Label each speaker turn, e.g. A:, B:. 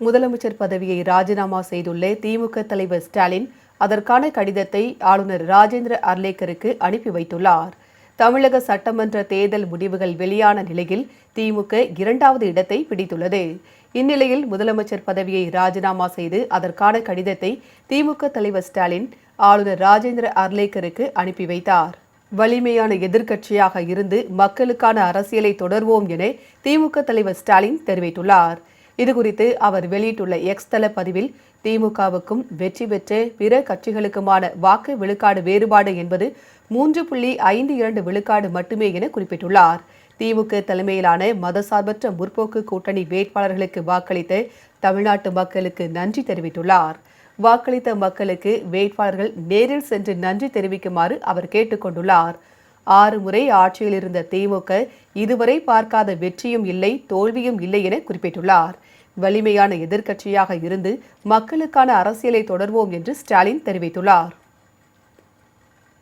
A: முதலமைச்சர் பதவியை ராஜினாமா செய்துள்ள திமுக தலைவர் ஸ்டாலின் அதற்கான கடிதத்தை ஆளுநர் ராஜேந்திர அர்லேக்கருக்கு அனுப்பி வைத்துள்ளார். தமிழக சட்டமன்ற தேர்தல் முடிவுகள் வெளியான நிலையில் திமுக 2வது இடத்தை பிடித்துள்ளது. இந்நிலையில் முதலமைச்சர் பதவியை ராஜினாமா செய்து அதற்கான கடிதத்தை திமுக தலைவர் ஸ்டாலின் ஆளுநர் ராஜேந்திர அர்லேக்கருக்கு அனுப்பி வைத்தார். வலிமையான எதிர்க்கட்சியாக இருந்து மக்களுக்கான அரசியலை தொடர்வோம் என திமுக தலைவர் ஸ்டாலின் தெரிவித்துள்ளார். இதுகுறித்து அவர் வெளியிட்டுள்ள எக்ஸ் தள பதிவில், திமுகவுக்கும் வெற்றி பெற்ற பிற கட்சிகளுக்குமான வாக்கு விழுக்காடு வேறுபாடு என்பது 3.52 விழுக்காடு மட்டுமே என குறிப்பிட்டுள்ளார். திமுக தலைமையிலான மதசார்பற்ற முற்போக்கு கூட்டணி வேட்பாளர்களுக்கு வாக்களித்த தமிழ்நாட்டு மக்களுக்கு நன்றி தெரிவித்துள்ளார். வாக்களித்த மக்களுக்கு வேட்பாளர்கள் நேரில் சென்று நன்றி தெரிவிக்குமாறு அவர் கேட்டுக் கொண்டுள்ளார். 6 முறை ஆட்சியில் இருந்த திமுக இதுவரை பார்க்காத வெற்றியும் இல்லை, தோல்வியும் இல்லை என குறிப்பிட்டுள்ளார். வலிமையான எதிர்க்கட்சியாக இருந்து மக்களுக்கான அரசியலை தொடர்வோம் என்று ஸ்டாலின் தெரிவித்துள்ளார்.